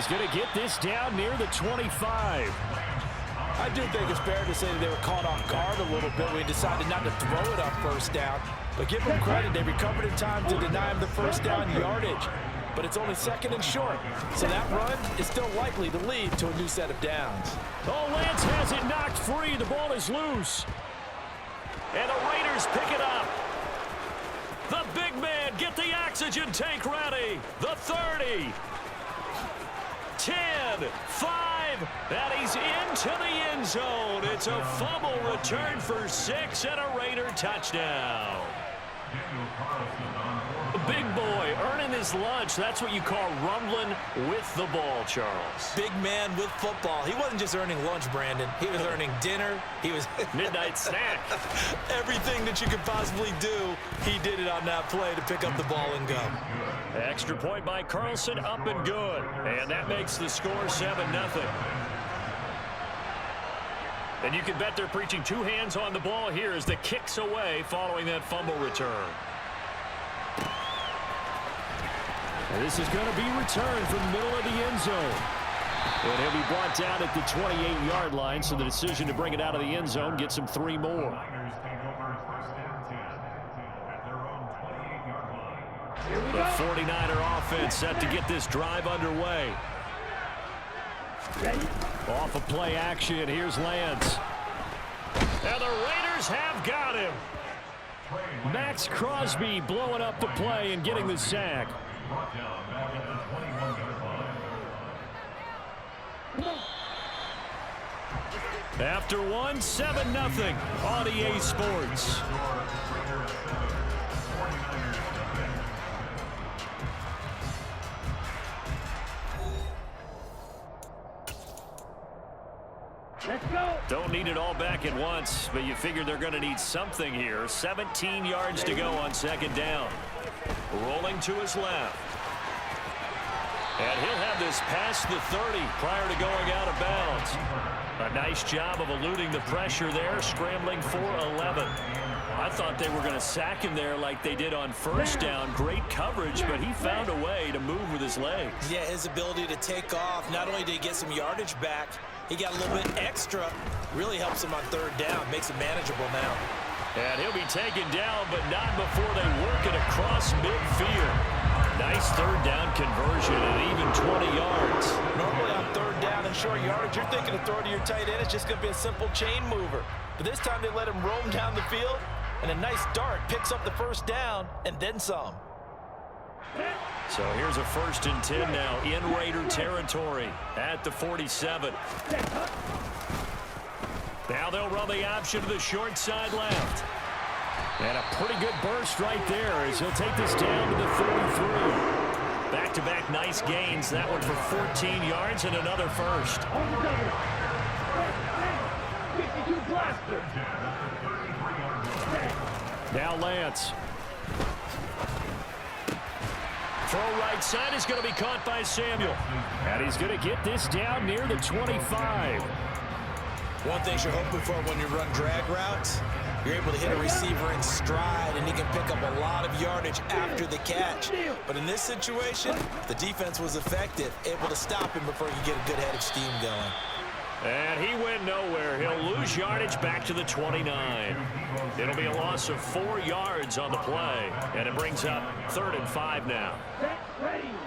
he's going to get this down near the 25. I do think it's fair to say that they were caught off guard a little bit when he decided not to throw it on first down. But give them credit, they recovered in time to deny him the first down yardage. But it's only second and short, so that run is still likely to lead to a new set of downs. Oh, Lance has it knocked free. The ball is loose. And the Raiders pick it up. The big man, get the oxygen tank ready. The 30. 10, 5, and he's into the end zone. It's a fumble return for 6 and a Raider touchdown. Big boy earning his lunch. That's what you call rumbling with the ball, Charles. Big man with football. He wasn't just earning lunch, Brandon. He was earning dinner. He was midnight snack. Everything that you could possibly do, he did it on that play to pick up the ball and go. Extra point by Carlson, up and good. And that makes the score 7-0. And you can bet they're preaching two hands on the ball here as the kick's away following that fumble return. And this is going to be returned from the middle of the end zone. And he'll be brought down at the 28-yard line, so the decision to bring it out of the end zone gets him 3 more. The 49er offense set to get this drive underway. Off of play action, here's Lance. And the Raiders have got him. Max Crosby blowing up the play and getting the sack. After one, 7-0 on EA Sports. Let's go. Don't need it all back at once, but you figure they're going to need something here. 17 yards to go on second down. Rolling to his left. And he'll have this past the 30 prior to going out of bounds. A nice job of eluding the pressure there, scrambling for 11. I thought they were going to sack him there like they did on first down. Great coverage, but he found a way to move with his legs. Yeah, his ability to take off, not only did he get some yardage back, he got a little bit extra. Really helps him on third down, makes it manageable now. And he'll be taken down, but not before they work it across midfield. Nice third down conversion at even 20 yards. Normally on third down and short yardage, you're thinking of throwing to your tight end. It's just going to be a simple chain mover. But this time they let him roam down the field, and a nice dart picks up the first down and then some. So here's a 1st and 10 now in Raider territory at the 47. Now they'll run the option to the short side left. And a pretty good burst right there as he'll take this down to the 33. Back-to-back nice gains. That one for 14 yards and another first. Now Lance. Throw right side is going to be caught by Samuel. And he's going to get this down near the 25. One thing you're hoping for when you run drag routes, you're able to hit a receiver in stride, and he can pick up a lot of yardage after the catch. But in this situation, the defense was effective, able to stop him before he could get a good head of steam going. And he went nowhere. He'll lose yardage back to the 29. It'll be a loss of 4 yards on the play, and it brings up 3rd and 5 now.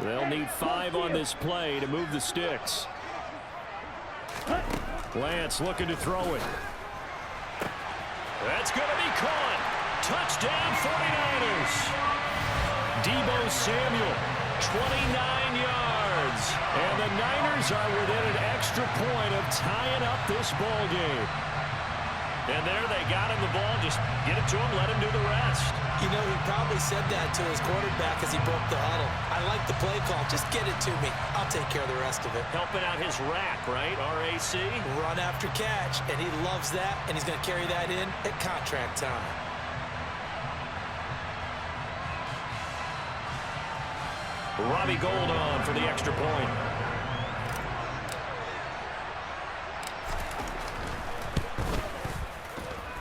They'll need 5 on this play to move the sticks. Lance looking to throw it. That's going to be caught. Touchdown 49ers. Deebo Samuel, 29 yards. And the Niners are within an extra point of tying up this ball game. And there they got him the ball. Just get it to him, let him do the rest. You know, he probably said that to his quarterback as he broke the huddle. I like the play call. Just get it to me. I'll take care of the rest of it. Helping out his rack, right? RAC. Run after catch, and he loves that, and he's going to carry that in at contract time. Robbie Gould on for the extra point.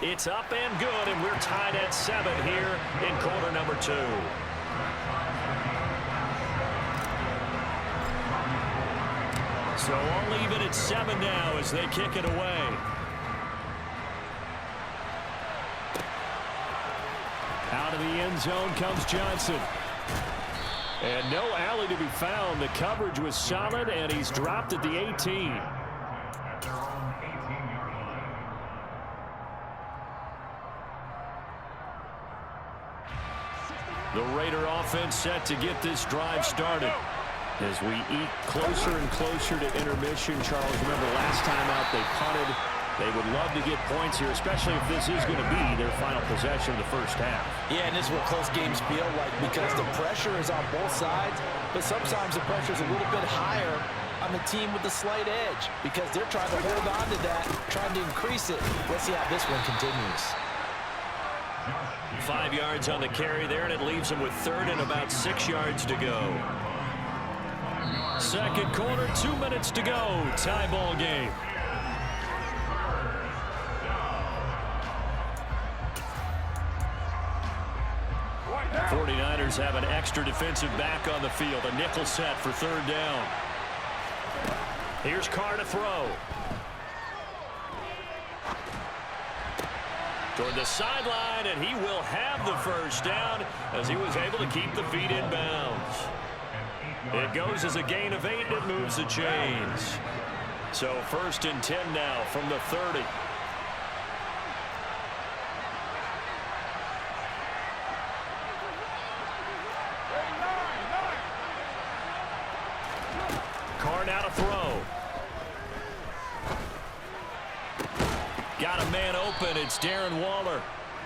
It's up and good, and we're tied at 7 here in quarter number 2. So all even at 7 now as they kick it away. Out of the end zone comes Johnson. And no alley to be found. The coverage was solid, and he's dropped at the 18. The Raider offense set to get this drive started. As we eke closer and closer to intermission, Charles, remember last time out they punted. They would love to get points here, especially if this is going to be their final possession of the first half. Yeah, and this is what close games feel like because the pressure is on both sides, but sometimes the pressure is a little bit higher on the team with the slight edge because they're trying to hold on to that, trying to increase it. Let's see how this one continues. 5 yards on the carry there, and it leaves them with 3rd and about 6 yards to go. Second quarter, 2 minutes to go. Tie ball game. The 49ers have an extra defensive back on the field. A nickel set for 3rd down. Here's Carr to throw. Toward the sideline, and he will have the first down as he was able to keep the feet in bounds. It goes as a gain of 8, and it moves the chains. So 1st and 10 now from the 30. Carr now to throw. Got a man open. It's Darren Waller.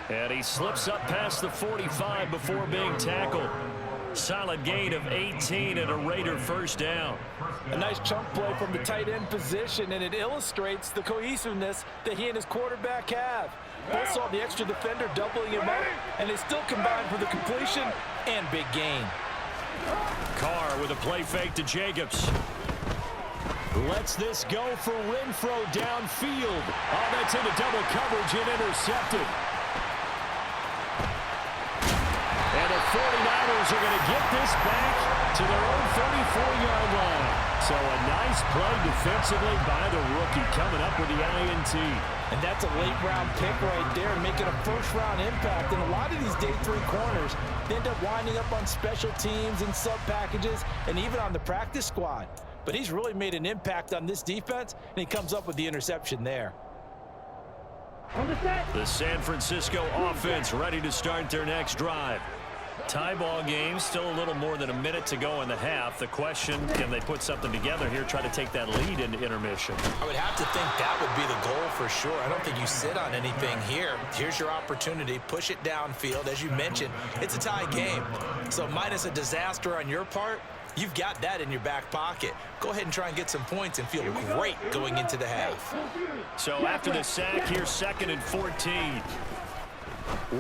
And he slips up past the 45 before being tackled. Solid gain of 18 and a Raider first down. A nice chunk play from the tight end position, and it illustrates the cohesiveness that he and his quarterback have. Both saw the extra defender doubling him up, and they still combined for the completion and big gain. Carr with a play fake to Jacobs. Lets this go for Renfro downfield. Oh, that's into double coverage and intercepted. And the 49ers are going to get this back to their own 34-yard line. So a nice play defensively by the rookie coming up with the INT. And that's a late-round pick right there, making a first-round impact. And a lot of these day 3 corners, they end up winding up on special teams and sub-packages and even on the practice squad. But he's really made an impact on this defense, and he comes up with the interception there. The San Francisco offense ready to start their next drive. Tie ball game, still a little more than a minute to go in the half. The question, can they put something together here, try to take that lead into intermission? I would have to think that would be the goal for sure. I don't think you sit on anything here. Here's your opportunity. Push it downfield. As you mentioned, it's a tie game. So minus a disaster on your part, you've got that in your back pocket. Go ahead and try and get some points and feel great going into the half. So after the sack, here's 2nd and 14.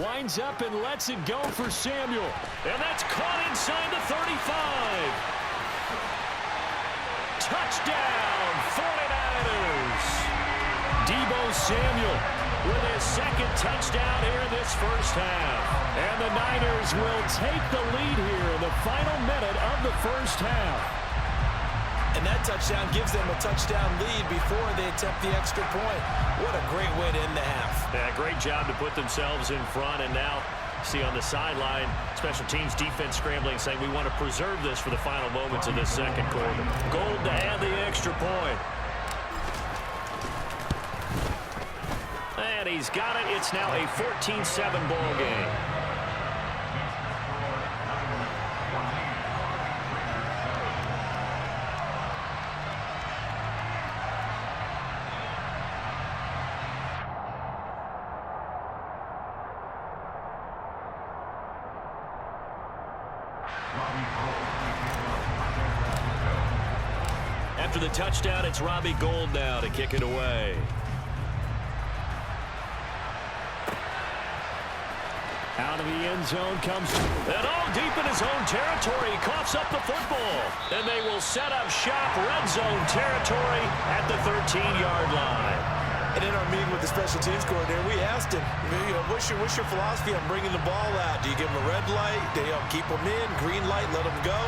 Winds up and lets it go for Samuel. And that's caught inside the 35. Touchdown, 49ers. Deebo Samuel with his 2nd touchdown here in this first half. And the Niners will take the lead here in the final minute of the first half. And that touchdown gives them a touchdown lead before they attempt the extra point. What a great way to end the half. Yeah, great job to put themselves in front. And now, see on the sideline, special teams defense scrambling, saying we want to preserve this for the final moments of this second quarter. Gold to add the extra point. And he's got it. It's now a 14-7 ball game. After the touchdown, it's Robbie Gould now to kick it away. Out of the end zone comes, and deep in his own territory, he coughs up the football. And they will set up shop, red zone territory at the 13-yard line. And in our meeting with the special teams coordinator, we asked him, what's your philosophy on bringing the ball out? Do you give them a red light? Do you keep them in? Green light, let them go?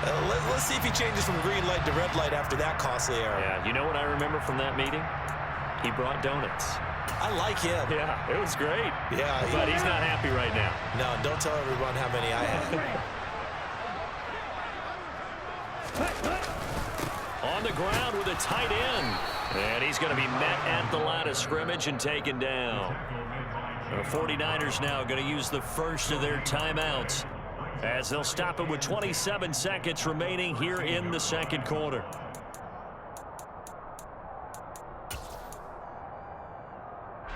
Let's see if he changes from green light to red light after that costly error. Yeah, you know what I remember from that meeting? He brought donuts. I like him. Yeah, it was great. Yeah. But he's not happy right now. No, don't tell everyone how many I had. On the ground with a tight end. And he's going to be met at the line of scrimmage and taken down. The 49ers now going to use the first of their timeouts as they'll stop it with 27 seconds remaining here in the second quarter.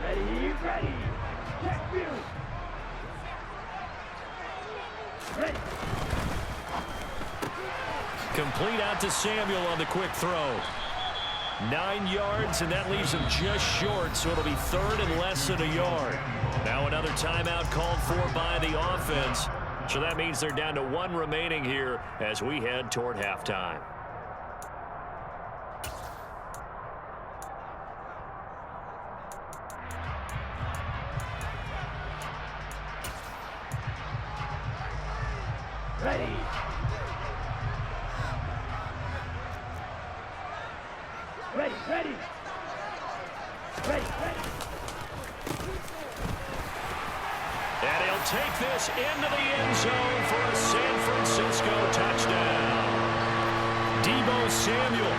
Ready, ready. Check view. Ready. Complete out to Samuel on the quick throw. 9 yards, and that leaves him just short, so it'll be third and less than a yard. Now another timeout called for by the offense, so that means they're down to 1 remaining here as we head toward halftime. Ready. Ready, ready. Ready, ready. And he'll take this into the end zone for a San Francisco touchdown. Deebo Samuel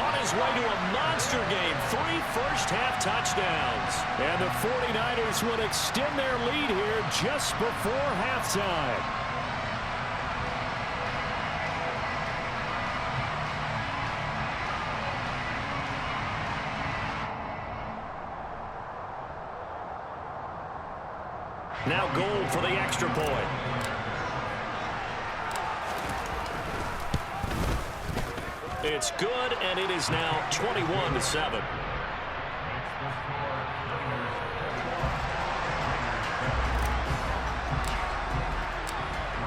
on his way to a monster game. 3 first-half touchdowns. And the 49ers would extend their lead here just before halftime. Now Gold for the extra point. It's good, and it is now 21-7.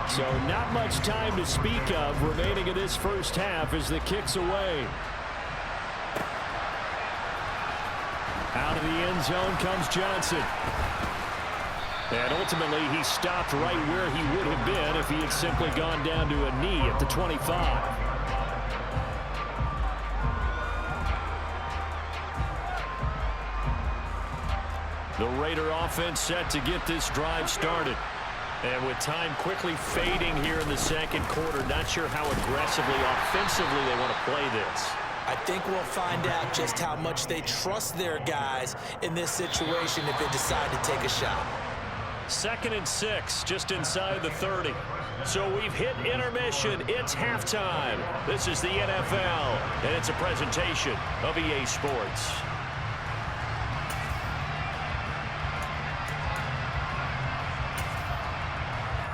So not much time to speak of remaining in this first half as the kick's away. Out of the end zone comes Johnson. And ultimately, he stopped right where he would have been if he had simply gone down to a knee at the 25. The Raider offense set to get this drive started. And with time quickly fading here in the second quarter, not sure how aggressively, offensively they want to play this. I think we'll find out just how much they trust their guys in this situation if they decide to take a shot. 2nd and 6, just inside the 30. So we've hit intermission. It's halftime. This is the NFL, and it's a presentation of EA Sports.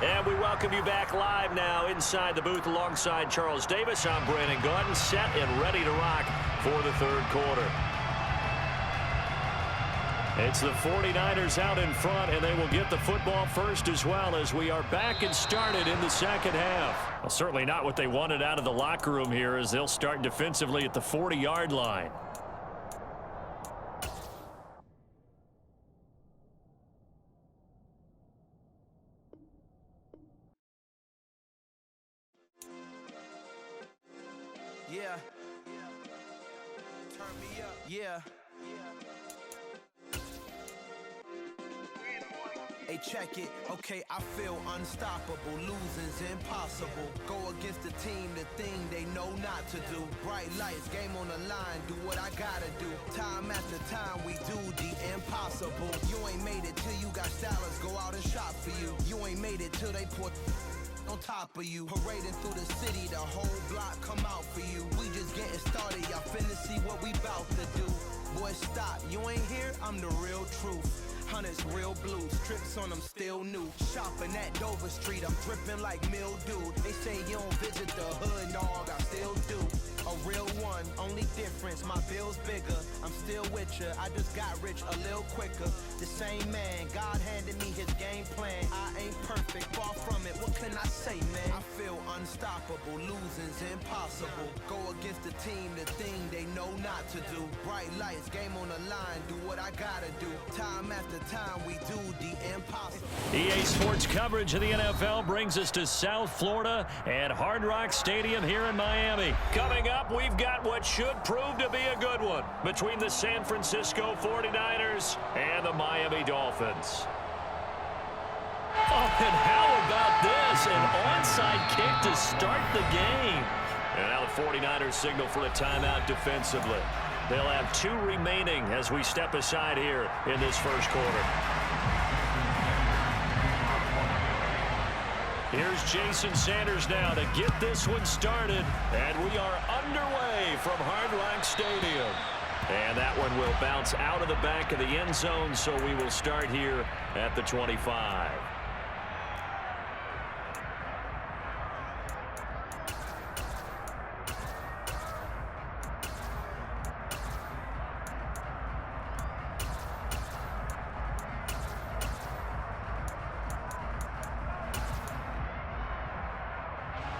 And we welcome you back live now inside the booth alongside Charles Davis. I'm Brandon Gaudin, set and ready to rock for the third quarter. It's the 49ers out in front, and they will get the football first as well as we are back and started in the second half. Well, certainly not what they wanted out of the locker room here as they'll start defensively at the 40-yard line. Yeah. Turn me up. Yeah. Hey, check it. Okay, I feel unstoppable. Losing's impossible. Go against the team, the thing they know not to do. Bright lights, game on the line. Do what I gotta do. Time after time, we do the impossible. You ain't made it till you got salads. Go out and shop for you. You ain't made it till they put on top of you. Parading through the city, the whole block come out for you. We just getting started. Y'all finna see what we bout to do. Boy, stop. You ain't here? I'm the real truth. Hunters, real blues, trips on them still new. Shopping at Dover Street, I'm dripping like mildew. They say you don't visit the hood, dog, I still do. A real one. one, only difference, my bill's bigger. I'm still with ya, I just got rich a little quicker. The same man, God handed me his game plan. I ain't perfect, far from it, what can I say, man? I feel unstoppable, losing's impossible. Go against the team, the thing they know not to do. Bright lights, game on the line, do what I gotta do. Time after time, we do the impossible. EA Sports coverage of the NFL brings us to South Florida and Hard Rock Stadium here in Miami. Coming up, we've got what should prove to be a good one between the San Francisco 49ers and the Miami Dolphins. Oh, and how about this? An onside kick to start the game. And now the 49ers signal for a timeout defensively. They'll have 2 remaining as we step aside here in this first quarter. Here's Jason Sanders now to get this one started. And we are underway from Hard Rock Stadium. And that one will bounce out of the back of the end zone, so we will start here at the 25.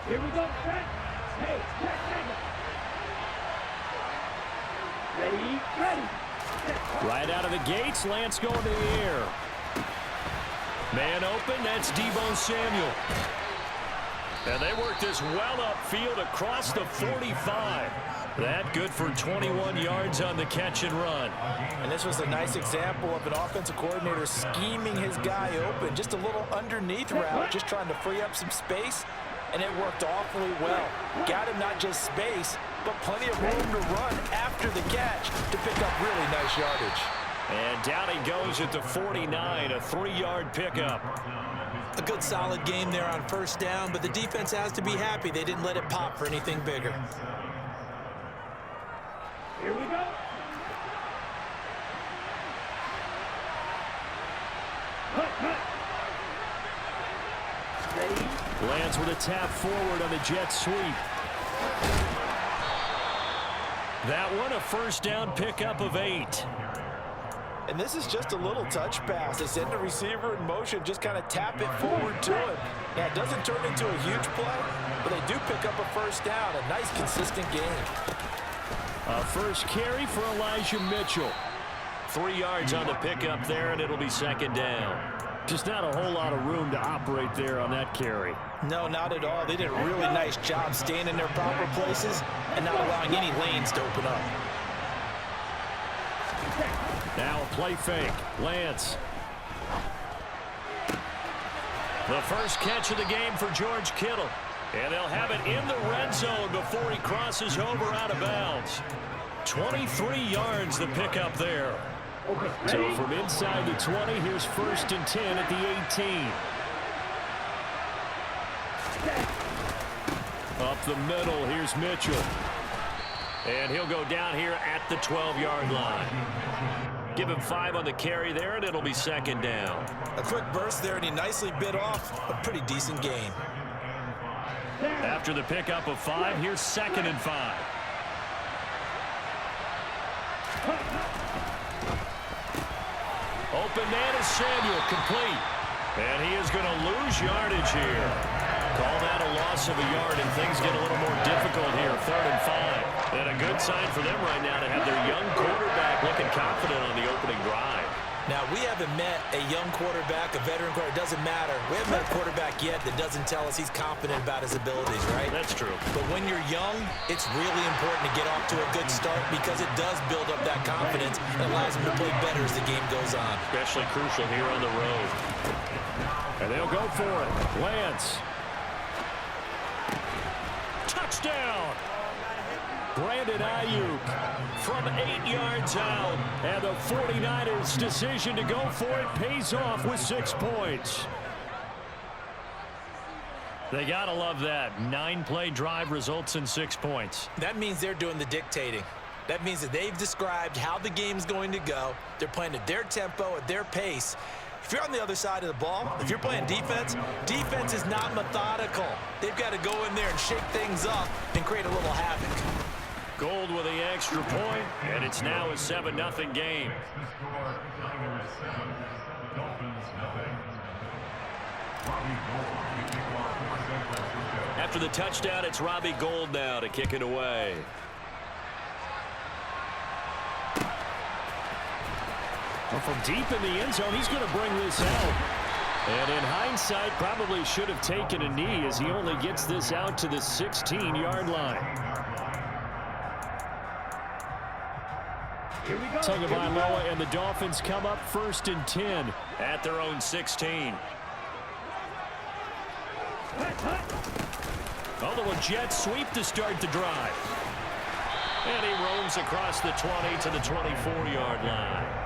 Here we go, set. Hey, check. Ready. Right out of the gates, Lance going to the air. Man open, that's Deebo Samuel. And they work this well upfield across the 45. That good for 21 yards on the catch and run. And this was a nice example of an offensive coordinator scheming his guy open. Just a little underneath route, just trying to free up some space. And it worked awfully well. Got him not just space, but plenty of room to run after the catch to pick up really nice yardage. And down he goes at the 49, a 3-yard pickup. A good solid game there on first down, but the defense has to be happy they didn't let it pop for anything bigger. Here we go. Cut. Ready. Lance with a tap forward on the jet sweep. That one a first down pickup of 8. And this is just a little touch pass. They send the receiver in motion, just kind of tap it forward to him. Now, it doesn't turn into a huge play, but they do pick up a first down. A nice, consistent game. A first carry for Elijah Mitchell. 3 yards on the pickup there, and it'll be second down. Just not a whole lot of room to operate there on that carry. No, not at all. They did a really nice job staying in their proper places and not allowing any lanes to open up. Now a play fake. Lance. The first catch of the game for George Kittle. And they'll have it in the red zone before he crosses over out of bounds. 23 yards the pickup there. Okay, So ready? from inside the 20, here's 1st and 10 at the 18. Up the middle, here's Mitchell. And he'll go down here at the 12-yard line. Give him 5 on the carry there, and it'll be second down. A quick burst there, and he nicely bit off a pretty decent gain. After the pickup of 5, here's 2nd and 5. Open man is Samuel, complete. And he is going to lose yardage here. Call that a loss of a yard, and things get a little more difficult here. 3rd and 5. And a good sign for them right now to have their young quarterback looking confident on the opening drive. Now, we haven't met a young quarterback, a veteran quarterback. It doesn't matter. We haven't met a quarterback yet that doesn't tell us he's confident about his abilities, right? That's true. But when you're young, it's really important to get off to a good start because it does build up that confidence and allows him to play better as the game goes on. Especially crucial here on the road. And they'll go for it. Lance. Touchdown! Brandon Ayuk from 8 yards out. And the 49ers' decision to go for it pays off with 6 points. They got to love that. 9-play drive results in 6 points. That means they're doing the dictating. That means that they've described how the game's going to go. They're playing at their tempo, at their pace. If you're on the other side of the ball, if you're playing defense, defense is not methodical. They've got to go in there and shake things up and create a little havoc. Gold with the extra point, and it's now a 7-0 game. After the touchdown, it's Robbie Gould now to kick it away. Well, from deep in the end zone, he's going to bring this out. And in hindsight, probably should have taken a knee as he only gets this out to the 16-yard line. Here we go. Tagovailoa and the Dolphins come up 1st and 10. At their own 16. Oh, the jet sweep to start the drive. And he roams across the 20 to the 24-yard line.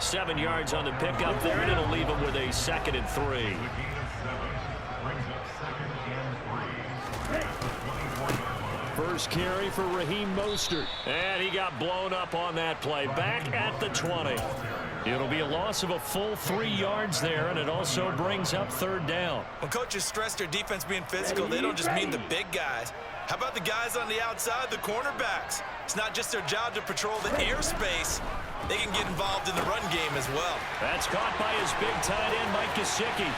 7 yards on the pickup there, and it'll leave him with a 2nd and 3. First carry for Raheem Mostert. And he got blown up on that play. Back at the 20. It'll be a loss of a full 3 yards there, and it also brings up 3rd down. When coaches stress their defense being physical, they don't just mean the big guys. How about the guys on the outside, the cornerbacks? It's not just their job to patrol the airspace. They can get involved in the run game as well. That's caught by his big tight end, Mike Gesicki.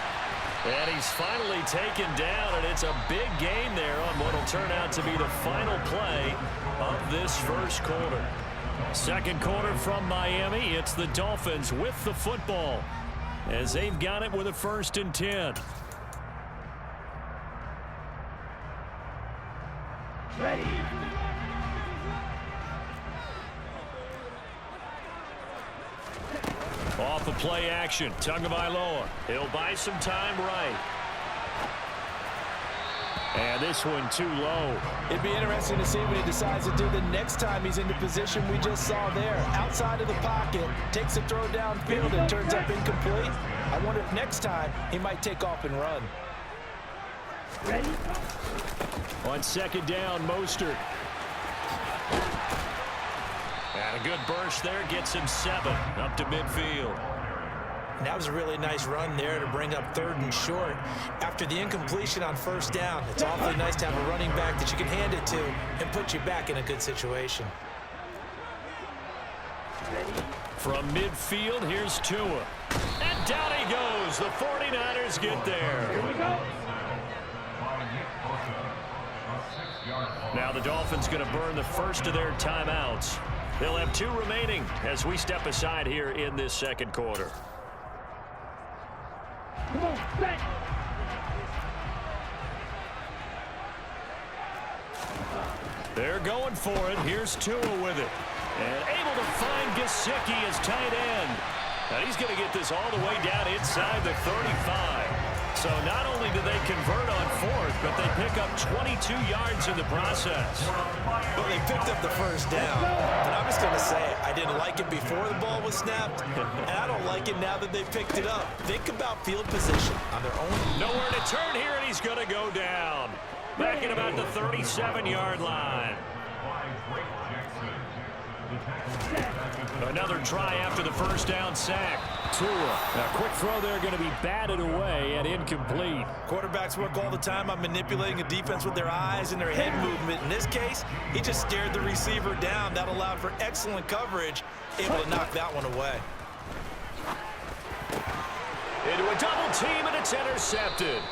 And he's finally taken down, and it's a big gain there on what will turn out to be the final play of this first quarter. Second quarter from Miami. It's the Dolphins with the football as they've got it with a 1st and 10. Ready. Off the play action. Tagovailoa. He'll buy some time right. And this one too low. It'd be interesting to see what he decides to do the next time he's in the position we just saw there. Outside of the pocket, takes a throw downfield and turns up incomplete. I wonder if next time he might take off and run. Ready. On 2nd down, Mostert. And a good burst there gets him 7 up to midfield. And that was a really nice run there to bring up 3rd and short. After the incompletion on 1st down, it's awfully nice to have a running back that you can hand it to and put you back in a good situation. From midfield, here's Tua. And down he goes. The 49ers get there. Here we go. Now the Dolphins going to burn the first of their timeouts. They'll have 2 remaining as we step aside here in this second quarter. Come on, set. They're going for it. Here's Tua with it. And able to find Gesicki as tight end. And he's going to get this all the way down inside the 35. So not only do they convert on 4th, but they pick up 22 yards in the process. Well, they picked up the 1st down. And I'm just going to say, I didn't like it before the ball was snapped, and I don't like it now that they picked it up. Think about field position on their own. Nowhere to turn here, and he's going to go down. Back at about the 37-yard line. Another try after the 1st down sack. Tua. A quick throw there going to be batted away and incomplete. Quarterbacks work all the time on manipulating a defense with their eyes and their head movement. In this case, he just stared the receiver down. That allowed for excellent coverage, able to knock that one away. Into a double team, and it's intercepted.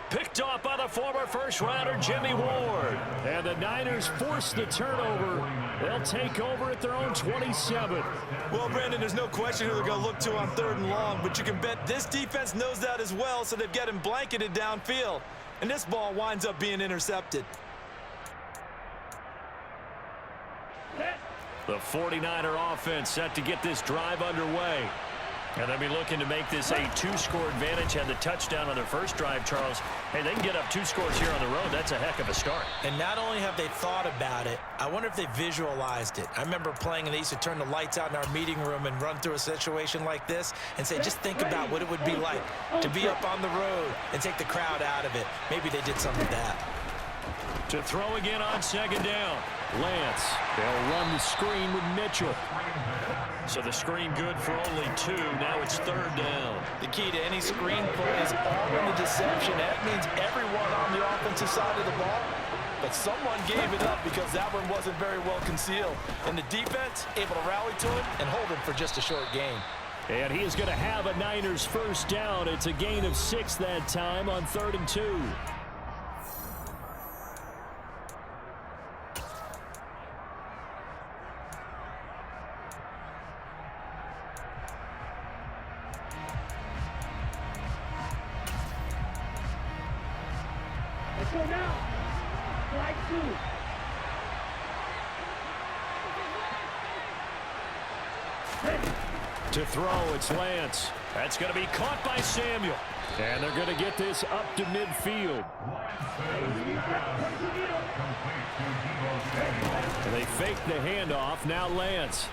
Picked off by the former first-rounder Jimmy Ward. And the Niners force the turnover. They'll take over at their own 27. Well, Brandon, there's no question who they're going to look to on 3rd and long, but you can bet this defense knows that as well, so they've got him blanketed downfield. And this ball winds up being intercepted. The 49er offense set to get this drive underway. And they'll be looking to make this a 2-score advantage. Had the touchdown on their first drive, Charles. Hey, they can get up 2 scores here on the road. That's a heck of a start. And not only have they thought about it, I wonder if they visualized it. I remember playing, and they used to turn the lights out in our meeting room and run through a situation like this and say, just think about what it would be like to be up on the road and take the crowd out of it. Maybe they did some of that. To throw again on 2nd down. Lance. They'll run the screen with Mitchell. So the screen good for only 2. Now it's 3rd down. The key to any screen play is all in the deception. That means everyone on the offensive side of the ball but someone gave it up because that one wasn't very well concealed. And the defense able to rally to him and hold him for just a short gain. And he is going to have a Niners first down. It's a gain of 6 that time on 3rd and 2. Let's go now. Flag 2. Ready. To throw, it's Lance. That's going to be caught by Samuel. And they're going to get this up to midfield. And they fake the handoff. Now Lance.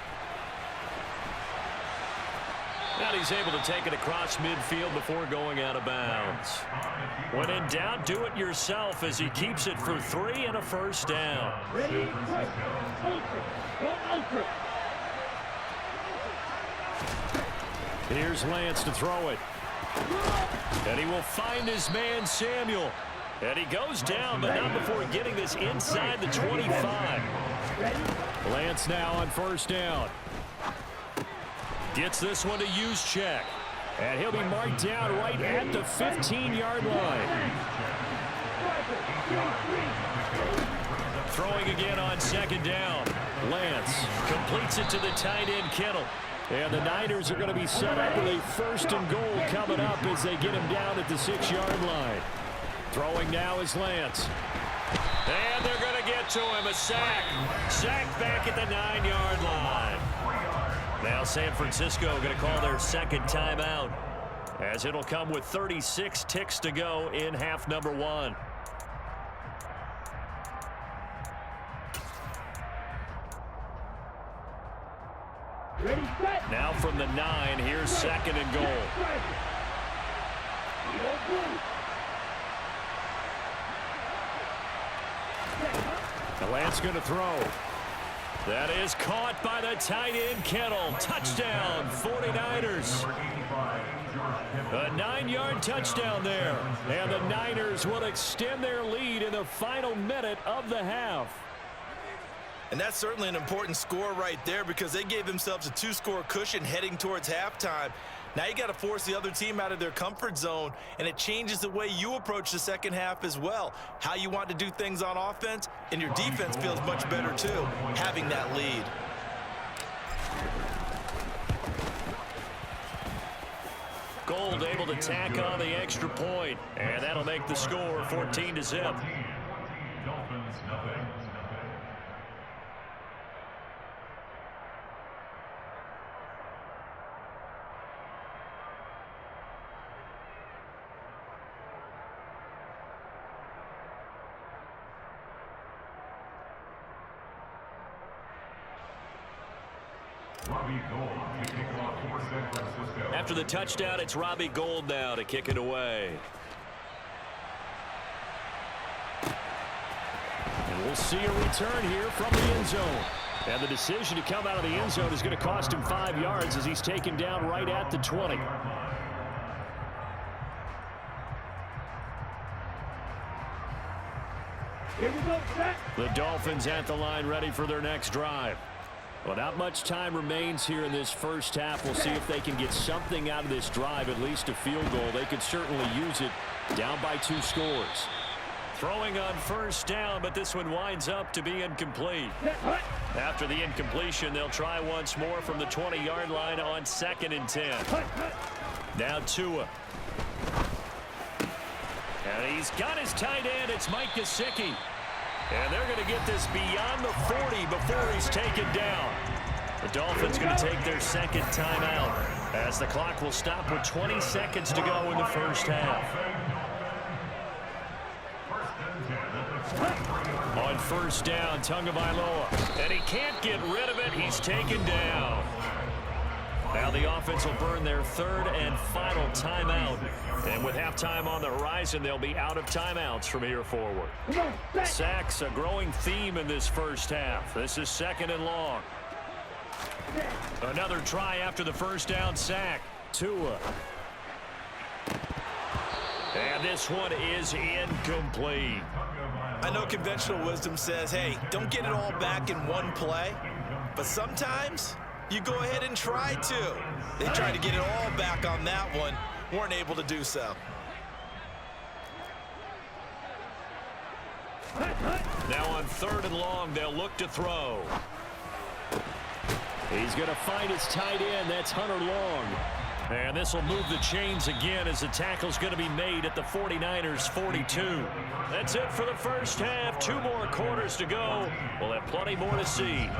And he's able to take it across midfield before going out of bounds. When in doubt, do it yourself as he keeps it for 3 and a first down. Ready, push. Ultra. Go ultra. Here's Lance to throw it. And he will find his man, Samuel. And he goes down, but not before getting this inside the 25. Lance now on first down. Gets this one to use check. And he'll be marked down right at the 15-yard line. Throwing again on 2nd down. Lance Completes it to the tight end, Kittle. And the Niners are going to be set up with a 1st and goal coming up as they get him down at the 6-yard line. Throwing now is Lance. And they're going to get to him. A sack. Sack back at the 9-yard line. Now San Francisco going to call their 2nd timeout, as it'll come with 36 ticks to go in half number 1. Ready, set. Now from the 9, here's 2nd and goal. The Lance going to throw. That is caught by the tight end, Kittle. Touchdown, 49ers. A 9-yard touchdown there. And the Niners will extend their lead in the final minute of the half. And that's certainly an important score right there because they gave themselves a 2-score cushion heading towards halftime. Now you got to force the other team out of their comfort zone, and it changes the way you approach the second half as well. How you want to do things on offense, and your defense feels much better too, having that lead. Gold able to tack on the extra point, and that'll make the score 14-0. After the touchdown, it's Robbie Gould now to kick it away. And we'll see a return here from the end zone. And the decision to come out of the end zone is going to cost him 5 yards as he's taken down right at the 20. Here we go, set. The Dolphins at the line ready for their next drive. Well, not much time remains here in this first half. We'll see if they can get something out of this drive, at least a field goal. They could certainly use it down by 2 scores. Throwing on first down, but this one winds up to be incomplete. After the incompletion, they'll try once more from the 20-yard line on 2nd and 10. Now Tua. And he's got his tight end. It's Mike Gesicki. And they're going to get this beyond the 40 before he's taken down. The Dolphins going to take their 2nd timeout as the clock will stop with 20 seconds to go in the first half. On first down, Tagovailoa. And he can't get rid of it. He's taken down. Now the offense will burn their 3rd and final timeout. And with halftime on the horizon, they'll be out of timeouts from here forward. Sacks, a growing theme in this first half. This is 2nd and long. Another try after the first down sack. Tua. And this one is incomplete. I know conventional wisdom says, hey, don't get it all back in one play. But sometimes you go ahead and try to. They tried to get it all back on that one. Weren't able to do so. Now on 3rd and long, they'll look to throw. He's going to find his tight end. That's Hunter Long. And this will move the chains again as the tackle's going to be made at the 49ers 42. That's it for the first half. 2 more quarters to go. We'll have plenty more to see